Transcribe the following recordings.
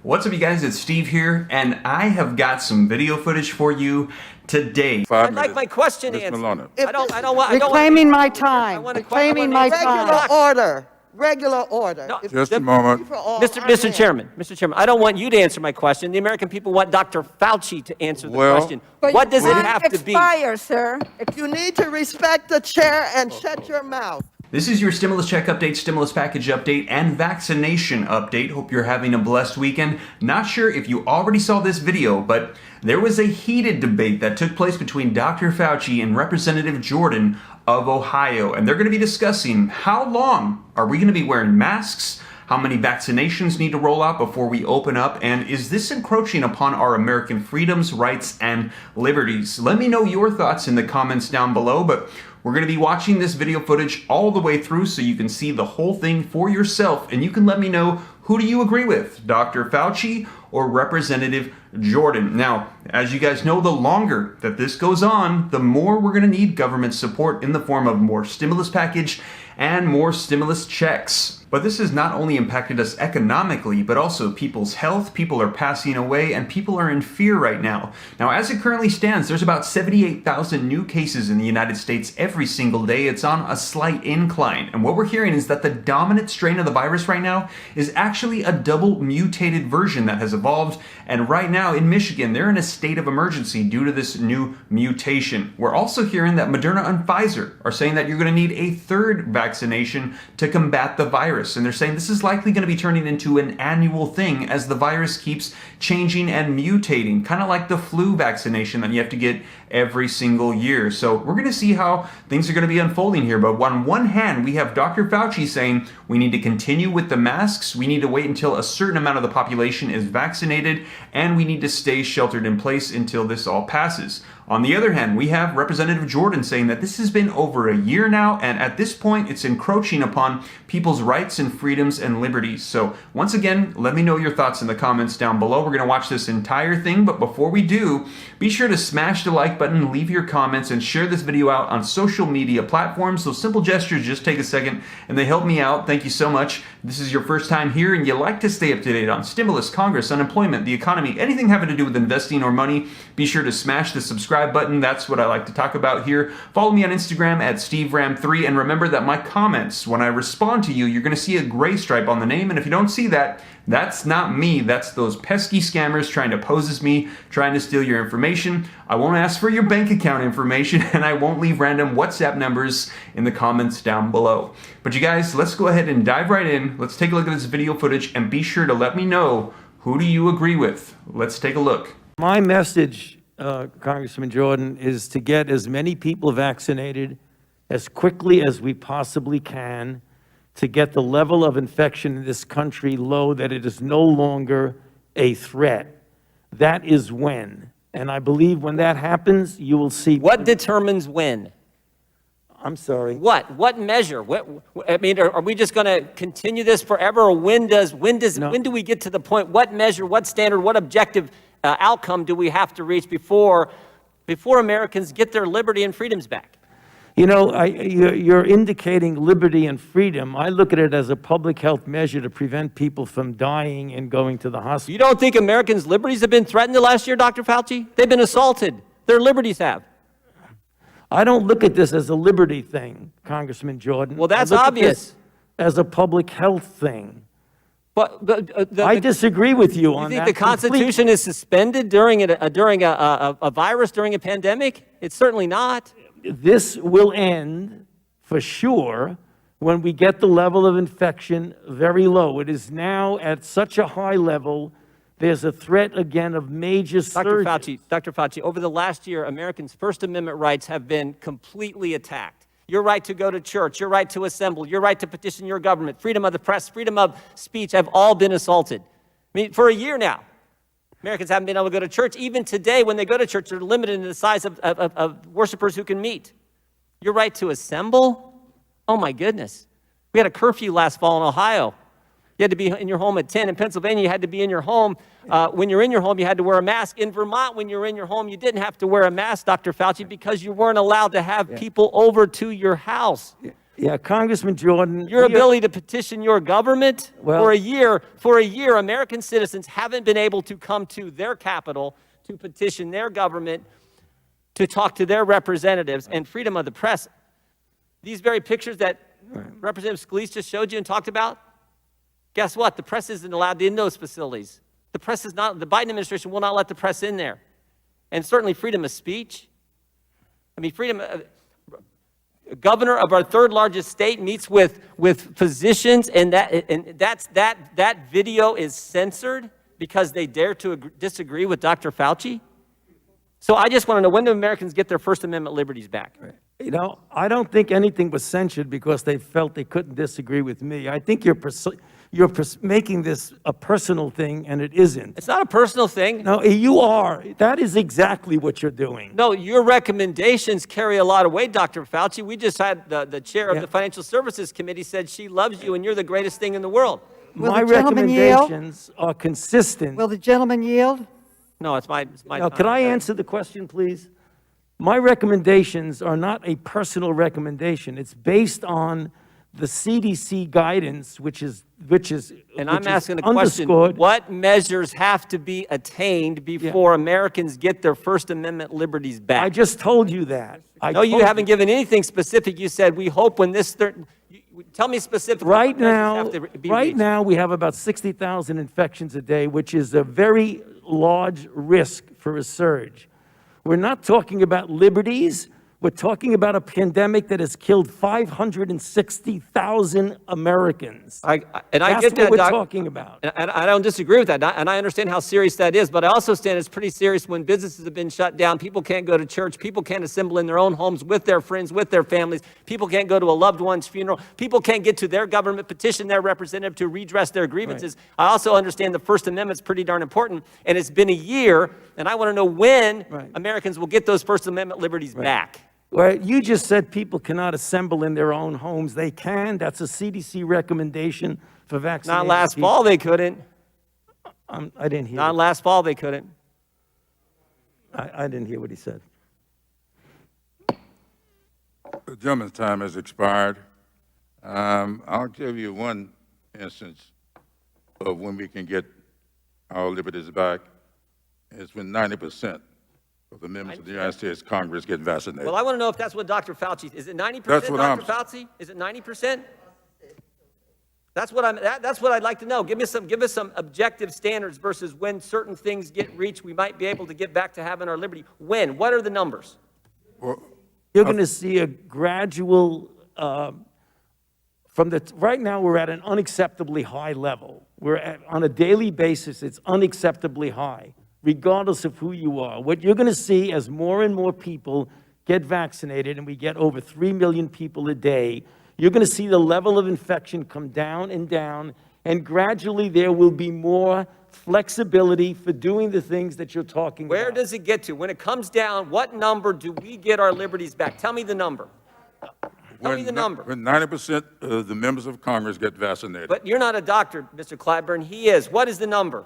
What's up, you guys? It's Steve here, and I have got some video footage for you today. I'd like my question answered. I don't want. Reclaiming my time. Reclaiming my time. Regular order. No, If- the- a moment. Mr. Chairman, I don't want you to answer my question. The American people want Dr. Fauci to answer the Well- question. What does it have to be? Expire, sir. You need to respect the chair and shut your mouth. This is your stimulus check update, stimulus package update, and vaccination update. Hope you're having a blessed weekend. Not sure if you already saw this video, but there was a heated debate that took place between Dr. Fauci and Representative Jordan of Ohio, and they're going to be discussing how long are we going to be wearing masks, how many vaccinations need to roll out before we open up, and is this encroaching upon our American freedoms, rights, and liberties? Let me know your thoughts in the comments down below, but we're going to be watching this video footage all the way through so you can see the whole thing for yourself, and you can let me know, who do you agree with, Dr. Fauci or Representative Jordan? Now, as you guys know, the longer that this goes on, the more we're going to need government support in the form of more stimulus package and more stimulus checks. But this has not only impacted us economically, but also people's health. People are passing away and people are in fear right now. Now, as it currently stands, there's about 78,000 new cases in the United States every single day. It's on a slight incline. And what we're hearing is that the dominant strain of the virus right now is actually a double mutated version that has evolved. And right now in Michigan, they're in a state of emergency due to this new mutation. We're also hearing that Moderna and Pfizer are saying that you're going to need a third vaccination to combat the virus. And they're saying this is likely going to be turning into an annual thing as the virus keeps changing and mutating, kind of like the flu vaccination that you have to get every single year. So we're going to see how things are going to be unfolding here. But on one hand, we have Dr. Fauci saying we need to continue with the masks, we need to wait until a certain amount of the population is vaccinated, and we need to stay sheltered in place until this all passes. On the other hand, we have Representative Jordan saying that this has been over a year now, and at this point, it's encroaching upon people's rights and freedoms and liberties. So once again, let me know your thoughts in the comments down below. We're going to watch this entire thing, but before we do, be sure to smash the like button, leave your comments, and share this video out on social media platforms. Those simple gestures just take a second, and they help me out. Thank you so much. This is your first time here, and you like to stay up to date on stimulus, Congress, unemployment, the economy, anything having to do with investing or money, be sure to smash the subscribe button. That's what I like to talk about here. Follow me on Instagram at SteveRam3, and remember that my comments, when I respond to you, you're going to see a gray stripe on the name, and if you don't see that, that's not me. That's those pesky scammers trying to pose as me, trying to steal your information. I won't ask for your bank account information, and I won't leave random WhatsApp numbers in the comments down below. But you guys, let's go ahead and dive right in. Let's take a look at this video footage, and be sure to let me know, who do you agree with? Let's take a look. My message, Congressman Jordan, is to get as many people vaccinated as quickly as we possibly can to get the level of infection in this country low, that it is no longer a threat. That is when. And I believe when that happens, you will see. What determines when? I'm sorry. What measure? I mean, are we just going to continue this forever, or when do we get to the point? What measure? What standard? What objective outcome do we have to reach before Americans get their liberty and freedoms back? You know, you're indicating liberty and freedom. I look at it as a public health measure to prevent people from dying and going to the hospital. You don't think Americans' liberties have been threatened the last year, Dr. Fauci? They've been assaulted. Their liberties have. I don't look at this as a liberty thing, Congressman Jordan. Well, that's I look obvious. At this as a public health thing. But I disagree with you on that. You think the Constitution is suspended during a virus, during a pandemic? It's certainly not. This will end for sure when we get the level of infection very low. It is now at such a high level, there's a threat again of major surges. Dr. Fauci, over the last year, Americans' First Amendment rights have been completely attacked. Your right to go to church, your right to assemble, your right to petition your government, freedom of the press, freedom of speech have all been assaulted. I mean, for a year now, Americans haven't been able to go to church. Even today, when they go to church, they're limited in the size of worshipers who can meet. Your right to assemble? Oh, my goodness. We had a curfew last fall in Ohio. You had to be in your home at 10. In Pennsylvania, you had to be in your home. When you're in your home, you had to wear a mask. In Vermont, when you were in your home, you didn't have to wear a mask, Dr. Fauci, because you weren't allowed to have people over to your house. Yeah, Congressman Jordan. Your ability to petition your government Well- for a year, American citizens haven't been able to come to their capital to petition their government, to talk to their representatives, and freedom of the press. These very pictures that Representative Scalise just showed you and talked about, guess what? The press isn't allowed in those facilities. The press is not, the Biden administration will not let the press in there. And certainly freedom of speech. I mean, governor of our third largest state meets with physicians, and that video is censored because they dare to disagree with Dr. Fauci. So I just want to know, when do Americans get their First Amendment liberties back? You know, I don't think anything was censored because they felt they couldn't disagree with me. I think you're making this a personal thing, and it isn't. It's not a personal thing. No, you are. That is exactly what you're doing. No, your recommendations carry a lot of weight, Dr. Fauci. We just had the chair of Yeah. the Financial Services Committee said she loves you and you're the greatest thing in the world. Will My the gentleman yield? recommendations are consistent. Will the gentleman yield? No, it's my Now, could I answer the question, please? My recommendations are not a personal recommendation. It's based on the CDC guidance, which is And I'm asking the question, underscored. what measures have to be attained before Americans get their First Amendment liberties back? I just told you that. No, you haven't given anything specific. You said, we hope when this, tell me specifically. Right what measures now, have to be reached. we have about 60,000 infections a day, which is a very large risk for a surge. We're not talking about liberties. We're talking about a pandemic that has killed 560,000 Americans. I That's get that, what we're Doc. talking about. And I don't disagree with that, and I understand how serious that is, but I also understand it's pretty serious when businesses have been shut down, people can't go to church, people can't assemble in their own homes with their friends, with their families, people can't go to a loved one's funeral, people can't get to their government, petition their representative to redress their grievances. Right. I also understand the First Amendment's pretty darn important, and it's been a year, and I want to know when Americans will get those First Amendment liberties back. Well, you just said people cannot assemble in their own homes. They can. That's a CDC recommendation for vaccinated Not last people. fall, they couldn't. I didn't hear. Not last fall, they couldn't. I didn't hear what he said. The gentleman's time has expired. I'll give you one instance of when we can get our liberties back. It's when 90% of the members of the United States Congress get vaccinated. Well, I want to know if that's what Dr. Fauci, is it 90%, That's what Dr. Fauci? Is it 90%? That's what I'd like to know. Give us some objective standards versus when certain things get reached, we might be able to get back to having our liberty. When? What are the numbers? Well, You're going to see a gradual, right now we're at an unacceptably high level. On a daily basis, it's unacceptably high, regardless of who you are. What you're going to see as more and more people get vaccinated, and we get over 3 million people a day, you're going to see the level of infection come down, and gradually there will be more flexibility for doing the things that you're talking Where about. does it get to? When it comes down, what number do we get our liberties back? Tell me the number. Tell me the number. When 90% of the members of Congress get vaccinated. But you're not a doctor, Mr. Clyburn. He is. What is the number?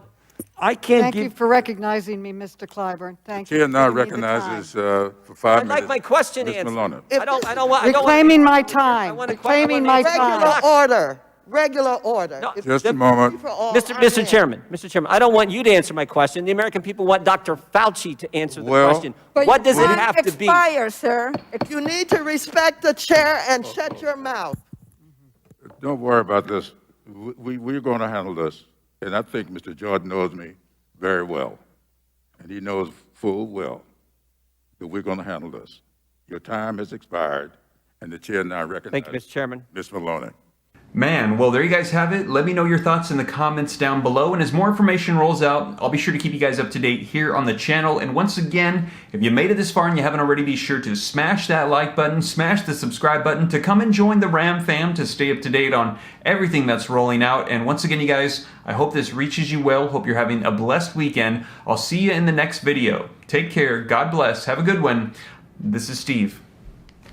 I can't Thank you give. for recognizing me, Mr. Clyburn. Thank you. Chair for now giving me the recognizes time. for 5 I'd minutes. like my question Ms. answered. Maloney. I don't want. Reclaiming my I time. want a Reclaiming my question. time. Regular order. No, Just a moment. For all Mr. hands. Chairman, I don't want you to answer my question. The American people want Dr. Fauci to answer the Well- question. What does it Time have to be? expires, sir. You need to respect the chair and shut your mouth. Don't worry about this. We're going to handle this. And I think Mr. Jordan knows me very well. And he knows full well that we're going to handle this. Your time has expired, and the chair now recognizes. Thank you, Mr. Chairman. Ms. Maloney. Man, well, there you guys have it. Let me know your thoughts in the comments down below. And as more information rolls out, I'll be sure to keep you guys up to date here on the channel. And once again, if you made it this far and you haven't already, be sure to smash that like button, smash the subscribe button to come and join the Ram fam to stay up to date on everything that's rolling out. And once again, you guys, I hope this reaches you well. Hope you're having a blessed weekend. I'll see you in the next video. Take care. God bless. Have a good one. This is Steve.